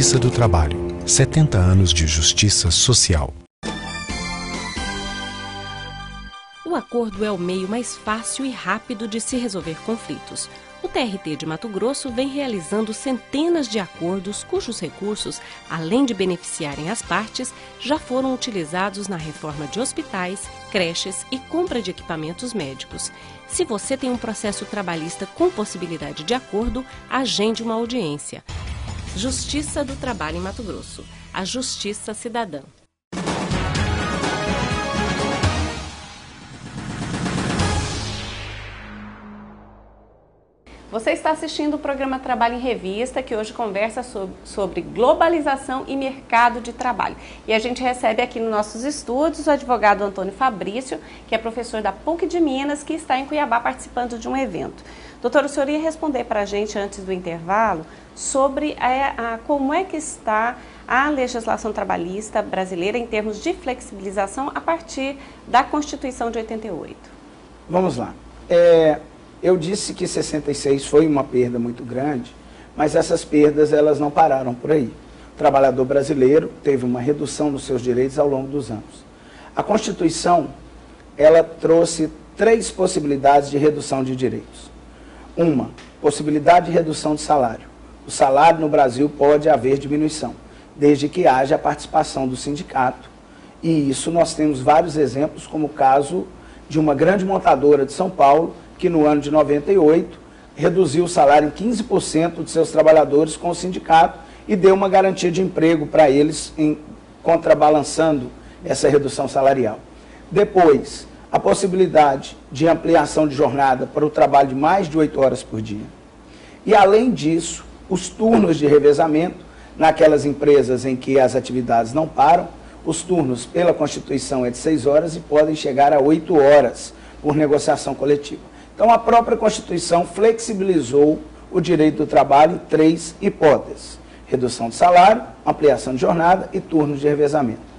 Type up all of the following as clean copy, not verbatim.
Justiça do Trabalho. 70 anos de justiça social. O acordo é o meio mais fácil e rápido de se resolver conflitos. O TRT de Mato Grosso vem realizando centenas de acordos cujos recursos, além de beneficiarem as partes, já foram utilizados na reforma de hospitais, creches e compra de equipamentos médicos. Se você tem um processo trabalhista com possibilidade de acordo, agende uma audiência. Justiça do Trabalho em Mato Grosso. A Justiça Cidadã. Você está assistindo o programa Trabalho em Revista, que hoje conversa sobre globalização e mercado de trabalho. E a gente recebe aqui nos nossos estúdios o advogado Antônio Fabrício, que é professor da PUC de Minas, que está em Cuiabá participando de um evento. Doutor, o senhor ia responder para a gente, antes do intervalo, sobre como é que está a legislação trabalhista brasileira em termos de flexibilização a partir da Constituição de 88. Vamos lá. Eu disse que 66 foi uma perda muito grande, mas essas perdas elas não pararam por aí. O trabalhador brasileiro teve uma redução dos seus direitos ao longo dos anos. A Constituição, ela trouxe 3 possibilidades de redução de direitos. Uma, possibilidade de redução de salário. O salário no Brasil pode haver diminuição, desde que haja a participação do sindicato. E isso nós temos vários exemplos, como o caso de uma grande montadora de São Paulo, que no ano de 98 reduziu o salário em 15% de seus trabalhadores com o sindicato e deu uma garantia de emprego para eles, contrabalançando essa redução salarial. Depois, a possibilidade de ampliação de jornada para o trabalho de mais de 8 horas por dia. E, além disso, os turnos de revezamento, naquelas empresas em que as atividades não param, os turnos, pela Constituição, é de 6 horas e podem chegar a 8 horas por negociação coletiva. Então, a própria Constituição flexibilizou o direito do trabalho em 3 hipóteses: redução de salário, ampliação de jornada e turnos de revezamento.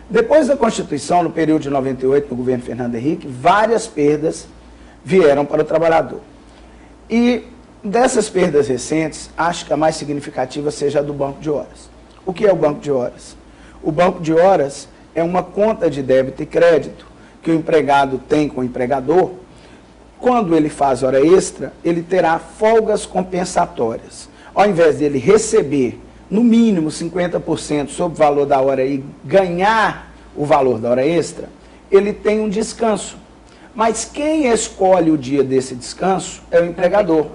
Depois da Constituição, no período de 98, no governo Fernando Henrique, várias perdas vieram para o trabalhador. E dessas perdas recentes, acho que a mais significativa seja a do banco de horas. O que é o banco de horas? O banco de horas é uma conta de débito e crédito que o empregado tem com o empregador. Quando ele faz hora extra, ele terá folgas compensatórias. Ao invés dele receber, no mínimo, 50% sobre o valor da hora e ganhar o valor da hora extra, ele tem um descanso. Mas quem escolhe o dia desse descanso é o empregador.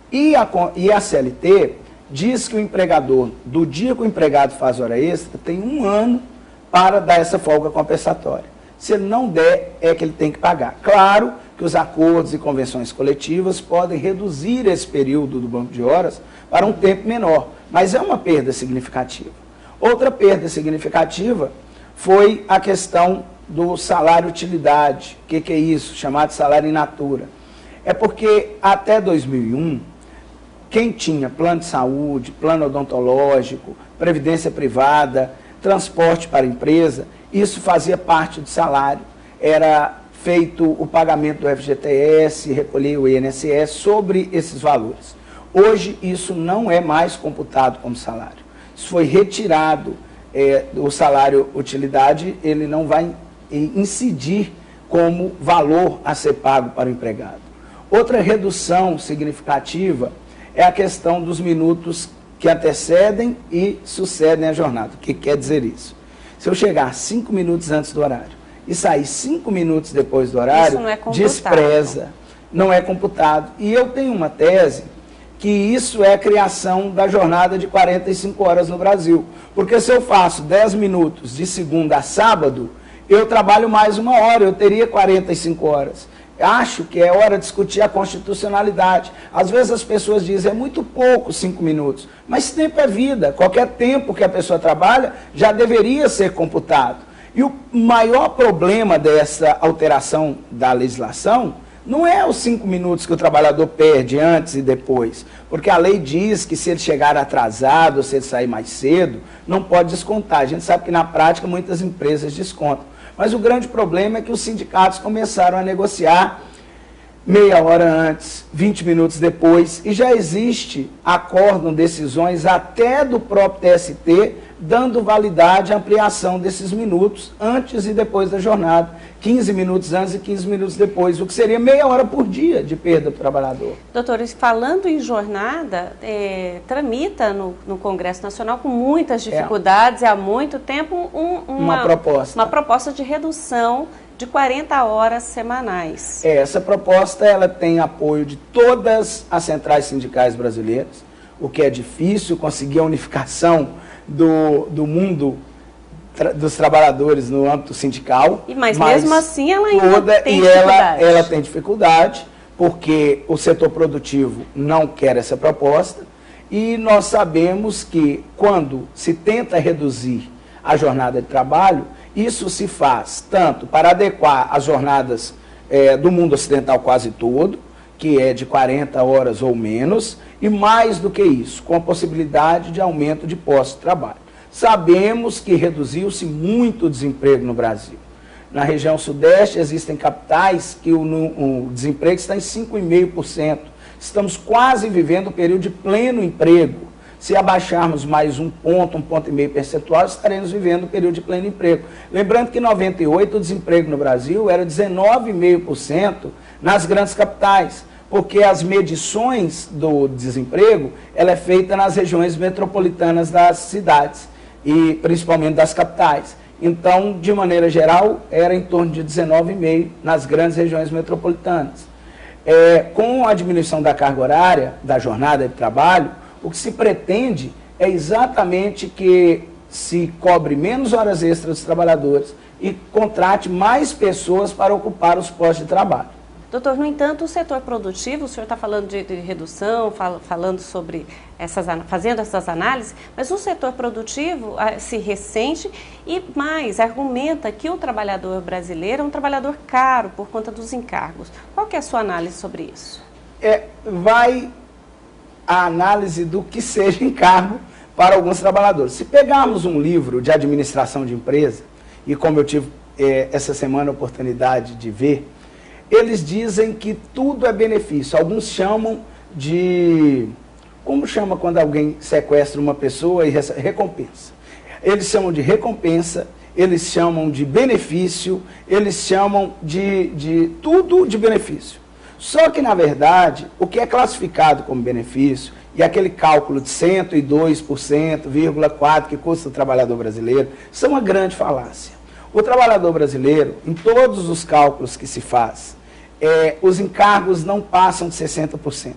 E a CLT diz que o empregador, do dia que o empregado faz hora extra, tem 1 ano para dar essa folga compensatória. Se ele não der, é que ele tem que pagar. Claro que os acordos e convenções coletivas podem reduzir esse período do banco de horas para um tempo menor, mas é uma perda significativa. Outra perda significativa foi a questão do salário-utilidade. O que é isso? Chamado de salário in natura. É porque até 2001, quem tinha plano de saúde, plano odontológico, previdência privada, transporte para a empresa, isso fazia parte do salário. Era feito o pagamento do FGTS, recolher o INSS sobre esses valores. Hoje, isso não é mais computado como salário. Isso foi retirado, o salário-utilidade, ele não vai incidir como valor a ser pago para o empregado. Outra redução significativa é a questão dos minutos que antecedem e sucedem a jornada. O que quer dizer isso? Se eu chegar 5 minutos antes do horário e sair 5 minutos depois do horário, despreza, não é computado. E eu tenho uma tese que isso é a criação da jornada de 45 horas no Brasil. Porque se eu faço 10 minutos de segunda a sábado, eu trabalho mais 1 hora, eu teria 45 horas. Acho que é hora de discutir a constitucionalidade. Às vezes as pessoas dizem, é muito pouco 5 minutos. Mas tempo é vida. Qualquer tempo que a pessoa trabalha já deveria ser computado. E o maior problema dessa alteração da legislação não é os 5 minutos que o trabalhador perde antes e depois. Porque a lei diz que se ele chegar atrasado ou se ele sair mais cedo, não pode descontar. A gente sabe que na prática muitas empresas descontam. Mas o grande problema é que os sindicatos começaram a negociar meia hora antes, 20 minutos depois, e já existe acórdão, decisões até do próprio TST, dando validade à ampliação desses minutos antes e depois da jornada, 15 minutos antes e 15 minutos depois, o que seria meia hora por dia de perda para o trabalhador. Doutor, falando em jornada, tramita no Congresso Nacional com muitas dificuldades, há muito tempo, uma proposta de redução de 40 horas semanais. Essa proposta ela tem apoio de todas as centrais sindicais brasileiras, o que é difícil conseguir a unificação do mundo dos trabalhadores no âmbito sindical. Mas mesmo assim ela ainda tem dificuldade. Ela tem dificuldade, porque o setor produtivo não quer essa proposta, e nós sabemos que quando se tenta reduzir a jornada de trabalho, isso se faz tanto para adequar as jornadas do mundo ocidental quase todo, que é de 40 horas ou menos, e mais do que isso, com a possibilidade de aumento de postos de trabalho. Sabemos que reduziu-se muito o desemprego no Brasil. Na região sudeste existem capitais que o desemprego está em 5,5%. Estamos quase vivendo um período de pleno emprego. Se abaixarmos mais um ponto e meio percentual, estaremos vivendo um período de pleno emprego. Lembrando que em 98 o desemprego no Brasil era 19,5% nas grandes capitais, porque as medições do desemprego ela é feita nas regiões metropolitanas das cidades, e principalmente das capitais. Então, de maneira geral, era em torno de 19,5% nas grandes regiões metropolitanas. Com a diminuição da carga horária, da jornada de trabalho, o que se pretende é exatamente que se cobre menos horas extras dos trabalhadores e contrate mais pessoas para ocupar os postos de trabalho. Doutor, no entanto, o setor produtivo, o senhor está falando de redução, falando sobre fazendo essas análises, mas o setor produtivo se ressente e mais argumenta que o trabalhador brasileiro é um trabalhador caro por conta dos encargos. Qual que é a sua análise sobre isso? Vai a análise do que seja encargo para alguns trabalhadores. Se pegarmos um livro de administração de empresa, e como eu tive essa semana a oportunidade de ver, eles dizem que tudo é benefício. Alguns chamam de... Como chama quando alguém sequestra uma pessoa e recebe recompensa? Eles chamam de recompensa, eles chamam de benefício, eles chamam de tudo de benefício. Só que, na verdade, o que é classificado como benefício, e aquele cálculo de 102,4% que custa o trabalhador brasileiro, isso é uma grande falácia. O trabalhador brasileiro, em todos os cálculos que se faz, os encargos não passam de 60%.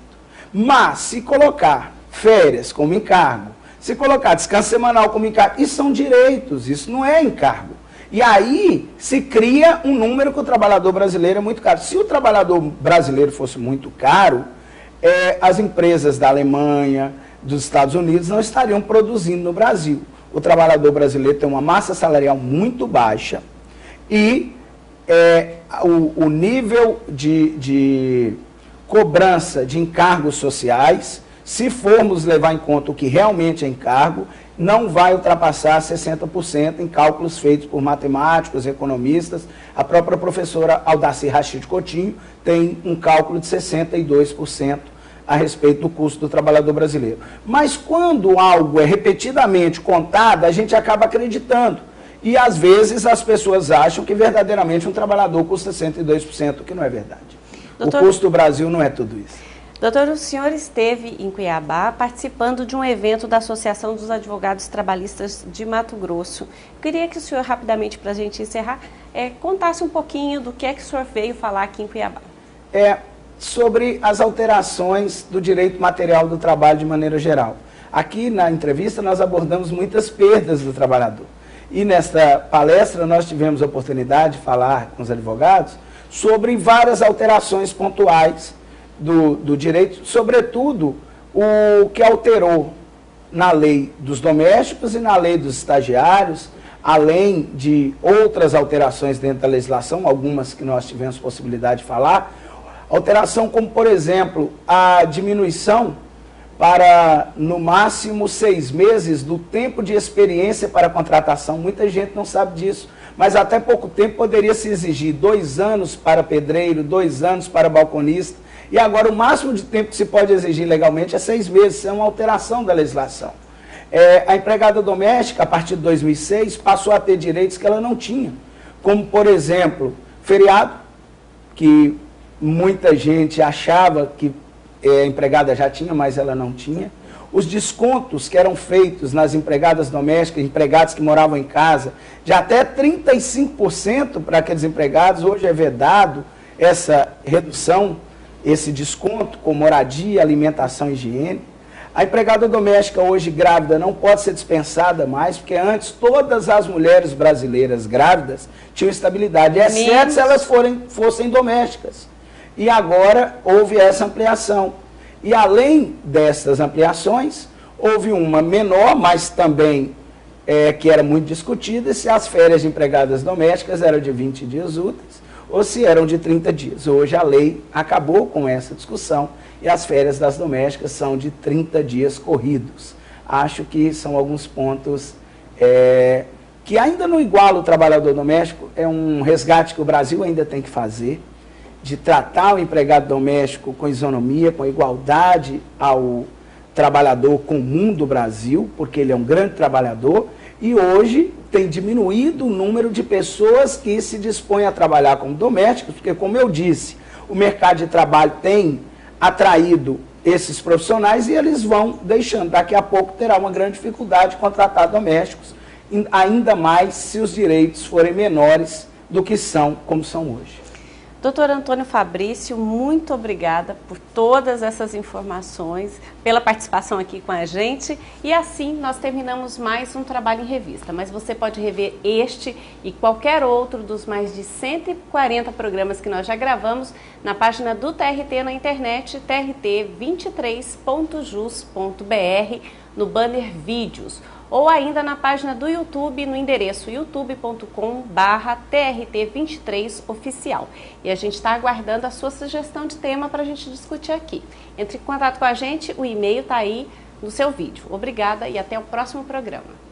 Mas, se colocar férias como encargo, se colocar descanso semanal como encargo, isso são direitos, isso não é encargo. E aí se cria um número que o trabalhador brasileiro é muito caro. Se o trabalhador brasileiro fosse muito caro, as empresas da Alemanha, dos Estados Unidos não estariam produzindo no Brasil. O trabalhador brasileiro tem uma massa salarial muito baixa e o nível de cobrança de encargos sociais, se formos levar em conta o que realmente é encargo, não vai ultrapassar 60% em cálculos feitos por matemáticos, economistas. A própria professora Aldaci Rachid Coutinho tem um cálculo de 62% a respeito do custo do trabalhador brasileiro. Mas quando algo é repetidamente contado, a gente acaba acreditando. E às vezes as pessoas acham que verdadeiramente um trabalhador custa 102%, o que não é verdade. Doutor, o custo do Brasil não é tudo isso. Doutor, o senhor esteve em Cuiabá participando de um evento da Associação dos Advogados Trabalhistas de Mato Grosso. Queria que o senhor, rapidamente, para a gente encerrar, contasse um pouquinho do que é que o senhor veio falar aqui em Cuiabá. Sobre as alterações do direito material do trabalho de maneira geral. Aqui na entrevista nós abordamos muitas perdas do trabalhador. E nesta palestra nós tivemos a oportunidade de falar com os advogados sobre várias alterações pontuais do direito, sobretudo o que alterou na lei dos domésticos e na lei dos estagiários, além de outras alterações dentro da legislação, algumas que nós tivemos possibilidade de falar, alteração como, por exemplo, a diminuição para, no máximo, 6 meses do tempo de experiência para a contratação. Muita gente não sabe disso, mas até pouco tempo poderia se exigir 2 anos para pedreiro, 2 anos para balconista, e agora o máximo de tempo que se pode exigir legalmente é 6 meses, isso é uma alteração da legislação. A empregada doméstica, a partir de 2006, passou a ter direitos que ela não tinha, como, por exemplo, feriado, que muita gente achava que a empregada já tinha, mas ela não tinha. Os descontos que eram feitos nas empregadas domésticas, empregados que moravam em casa, de até 35% para aqueles empregados, hoje é vedado essa redução, esse desconto com moradia, alimentação e higiene. A empregada doméstica hoje grávida não pode ser dispensada mais, porque antes todas as mulheres brasileiras grávidas tinham estabilidade, exceto se elas fossem domésticas. E agora houve essa ampliação. E além dessas ampliações, houve uma menor, mas também que era muito discutida, se as férias de empregadas domésticas eram de 20 dias úteis ou se eram de 30 dias. Hoje a lei acabou com essa discussão e as férias das domésticas são de 30 dias corridos. Acho que são alguns pontos que ainda não igualam o trabalhador doméstico, é um resgate que o Brasil ainda tem que fazer, de tratar o empregado doméstico com isonomia, com igualdade ao trabalhador comum do Brasil, porque ele é um grande trabalhador, e hoje tem diminuído o número de pessoas que se dispõem a trabalhar como domésticos, porque, como eu disse, o mercado de trabalho tem atraído esses profissionais e eles vão deixando. Daqui a pouco terá uma grande dificuldade de contratar domésticos, ainda mais se os direitos forem menores do que são, como são hoje. Doutor Antônio Fabrício, muito obrigada por todas essas informações, pela participação aqui com a gente. E assim nós terminamos mais um Trabalho em Revista. Mas você pode rever este e qualquer outro dos mais de 140 programas que nós já gravamos na página do TRT na internet, trt23.jus.br, no banner Vídeos. Ou ainda na página do YouTube, no endereço youtube.com/TRT23oficial. E a gente está aguardando a sua sugestão de tema para a gente discutir aqui. Entre em contato com a gente, o e-mail está aí no seu vídeo. Obrigada e até o próximo programa.